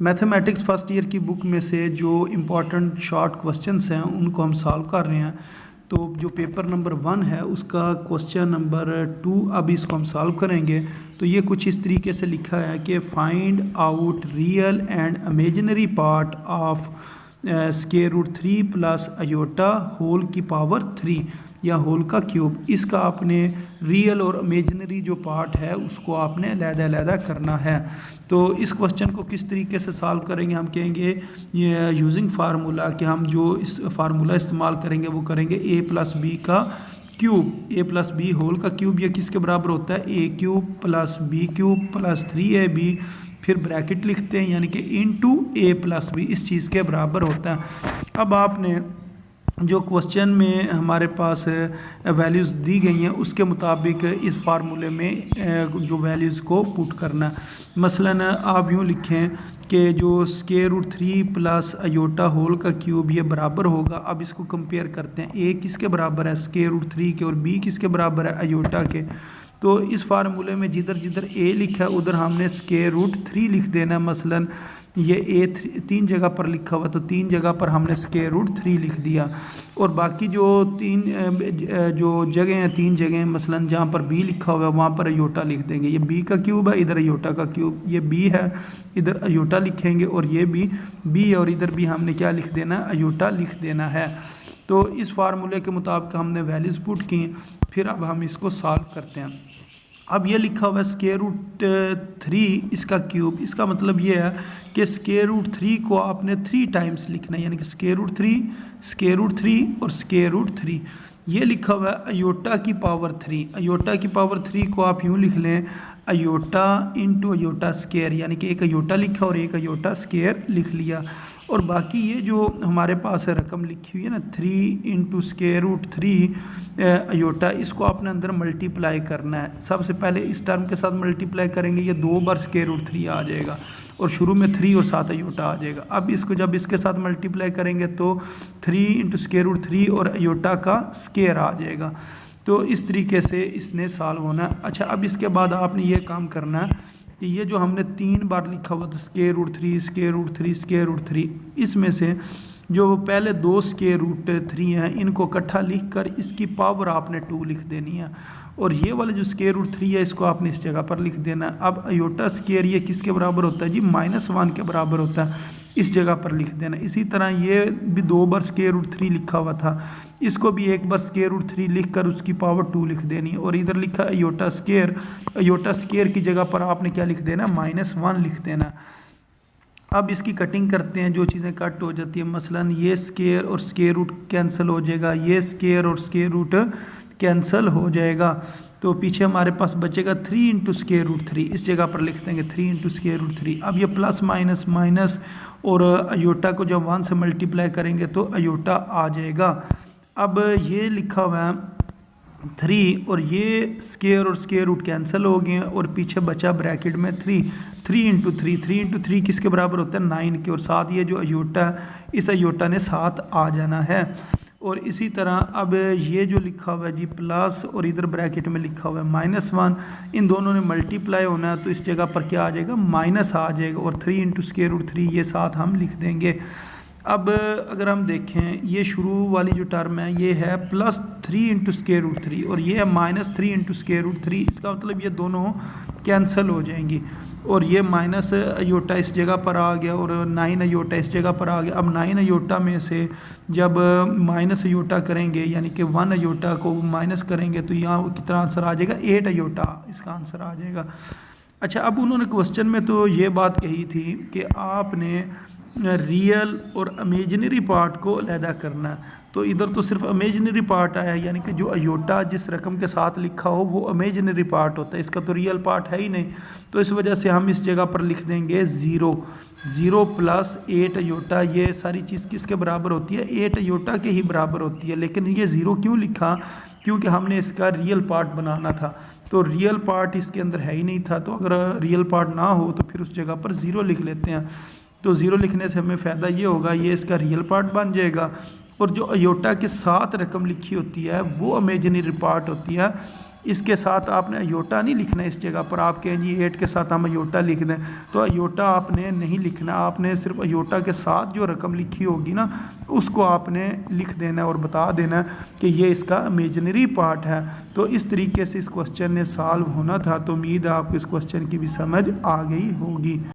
Mathematics first year की book में से जो इम्पॉर्टेंट शॉर्ट क्वेश्चंस हैं उनको हम सॉल्व कर रहे हैं। तो जो पेपर नंबर 1 है उसका क्वेश्चन नंबर 2 अब इसको हम सॉल्व करेंगे। तो ये कुछ इस तरीके से लिखा है कि find out real and imaginary part of square root 3 plus iota whole की पावर 3 या होल का क्यूब। इसका आपने रियल और इमेजिनरी जो पार्ट है उसको आपने अलग-अलग करना है। तो इस क्वेश्चन को किस तरीके से सॉल्व करेंगे, हम कहेंगे ये यूजिंग फार्मूला कि हम जो इस फार्मूला इस्तेमाल करेंगे वो करेंगे a प्लस बी का cube, a plus b whole का क्यूब। ये किसके बराबर होता है, a cube plus b cube plus 3ab, फिर ब्रैकेट लिखते हैं यानी कि इनटू a प्लस बी, इस चीज़ के बराबर होता है। अब आपने जो क्वेश्चन में हमारे पास वैल्यूज़ दी गई हैं उसके मुताबिक इस फार्मूले में जो वैल्यूज़ को पुट करना। मसलन आप यूँ लिखें कि जो square root 3 plus iota whole का क्यूब ये बराबर होगा। अब इसको कंपेयर करते हैं, a किसके बराबर है, स्क्वायर रूट 3 के, और b किसके बराबर है, अयोटा के। तो इस फार्मूले में जिधर जिधर a लिखा है उधर हमने स्क्वायर रूट 3 लिख देना है। मसलन ये a 3 जगह पर लिखा हुआ तो 3 जगह पर हमने स्क्वायर रूट 3 लिख दिया, और बाकी जो जो जगह हैं 3 जगह मसलन जहाँ पर b लिखा हुआ है वहाँ पर अयोटा लिख देंगे। ये b का क्यूब है, इधर अयोटा का क्यूब, ये b है, इधर अयोटा लिखेंगे, और ये भी b है और इधर भी हमने क्या लिख देना है, अयोटा लिख देना है। तो इस फार्मूले के मुताबिक हमने वैल्यूज़ पुट की। फिर अब हम इसको सॉल्व करते हैं। अब ये लिखा हुआ है स्क्वायर रूट 3 इसका क्यूब, इसका मतलब ये है कि स्क्वायर रूट 3 को आपने 3 टाइम्स लिखना है, यानी कि स्क्वायर रूट 3, स्क्वायर रूट 3 और स्क्वायर रूट 3। ये लिखा हुआ है अयोटा की पावर 3, अयोटा की पावर 3 को आप यूँ लिख लें अयोटा इंटू अयोटा स्क्वायर, यानी कि एक अयोटा लिखा और एक अयोटा स्क्वायर लिख लिया। और बाकी ये जो हमारे पास है रकम लिखी हुई है ना 3 इंटू स्क्वायर रूट 3 अयोटा, इसको आपने अंदर मल्टीप्लाई करना है। सबसे पहले इस टर्म के साथ मल्टीप्लाई करेंगे, ये 2 बार स्क्वायर रूट 3 आ जाएगा और शुरू में 3 और 7 अयोटा आ जाएगा। अब इसको जब इसके साथ मल्टीप्लाई करेंगे तो 3 इंटू स्क्वायर रूट 3 और अयोटा का स्क्वायर आ जाएगा। तो इस तरीके से इसने सॉल्व होना है। अच्छा, अब इसके बाद आपने ये काम करना है कि ये जो हमने 3 बार लिखा हुआ था square root 3 square root 3 square root 3, इसमें से जो पहले 2 स्क्वायर रूट 3 हैं इनको इकट्ठा लिख कर इसकी पावर आपने 2 लिख देनी है, और ये वाले जो स्क्वायर रूट 3 है इसको आपने इस जगह पर लिख देना है। अब अयोटा स्क्वायर ये किसके बराबर होता है जी, -1 के बराबर होता है, इस जगह पर लिख देना। इसी तरह ये भी 2 बार स्क्वायर रूट 3 लिखा हुआ था, इसको भी 1 बार स्क्वायर रूट 3 लिख कर उसकी पावर 2 लिख देनी है। और इधर लिखा अयोटा स्क्वायर की जगह पर आपने क्या लिख देना, -1 लिख देना। अब इसकी कटिंग करते हैं, जो चीज़ें कट हो जाती है, मसलन ये स्क्वायर और स्क्वायर रूट कैंसिल हो जाएगा, ये स्क्वायर और स्क्वायर रूट कैंसिल हो जाएगा, तो पीछे हमारे पास बचेगा 3 इंटू स्क्वायर रूट 3, इस जगह पर लिख देंगे 3 इंटू स्क्वायर रूट 3। अब ये प्लस माइनस माइनस और अयोटा को जब 1 से मल्टीप्लाई करेंगे तो अयोटा आ जाएगा। अब ये लिखा हुआ है 3 और ये स्क्वायर और स्क्वायर रूट कैंसिल हो गए हैं, और पीछे बचा ब्रैकेट में 3 इंटू 3 किसके बराबर होता है, 9 के, और साथ ये जो अयोटा इस अयोटा ने 7 आ जाना है। और इसी तरह अब ये जो लिखा हुआ है जी प्लस और इधर ब्रैकेट में लिखा हुआ है -1, इन दोनों ने मल्टीप्लाई होना है तो इस जगह पर क्या आ जाएगा, माइनस आ जाएगा, और 3 इंटू स्क्वायर रूट 3 ये साथ हम लिख देंगे। अब अगर हम देखें ये शुरू वाली जो टर्म है ये है +3 इंटू स्क्वायर रूट 3 और ये है -3 इंटू स्क्वायर रूट 3, इसका मतलब ये दोनों कैंसिल हो जाएंगी, और ये माइनस अयोटा इस जगह पर आ गया और 9 अयोटा इस जगह पर आ गया। अब 9 अयोटा में से जब माइनस अयोटा करेंगे यानी कि 1 अयोटा को माइनस करेंगे तो यहाँ कितना आंसर आ जाएगा, 8 अयोटा इसका आंसर आ जाएगा। अच्छा, अब उन्होंने क्वेश्चन में तो ये बात कही थी कि आपने रियल और इमेजिनरी पार्ट को अलहदा करना है, तो इधर तो सिर्फ इमेजिनरी पार्ट आया, यानी कि जो अयोटा जिस रकम के साथ लिखा हो वो इमेजिनरी पार्ट होता है, इसका तो रियल पार्ट है ही नहीं। तो इस वजह से हम इस जगह पर लिख देंगे 0 प्लस 8 अयोटा, ये सारी चीज़ किसके बराबर होती है, 8 अयोटा के ही बराबर होती है। लेकिन ये 0 क्यों लिखा, क्योंकि हमने इसका रियल पार्ट बनाना था, तो रियल पार्ट इसके अंदर है ही नहीं था, तो अगर रियल पार्ट ना हो तो फिर उस जगह पर 0 लिख लेते हैं। तो 0 लिखने से हमें फ़ायदा ये होगा, ये इसका रियल पार्ट बन जाएगा, और जो अयोटा के साथ रकम लिखी होती है वो इमेजिनरी पार्ट होती है। इसके साथ आपने अयोटा नहीं लिखना है। इस जगह पर आप कहें जी 8 के साथ हम अयोटा लिख दें, तो अयोटा आपने नहीं लिखना, आपने सिर्फ अयोटा के साथ जो रकम लिखी होगी ना उसको आपने लिख देना है और बता देना है कि ये इसका इमेजिनरी पार्ट है। तो इस तरीके से इस क्वेश्चन ने सॉल्व होना था। तो उम्मीद है आपको इस क्वेश्चन की भी समझ आ गई होगी।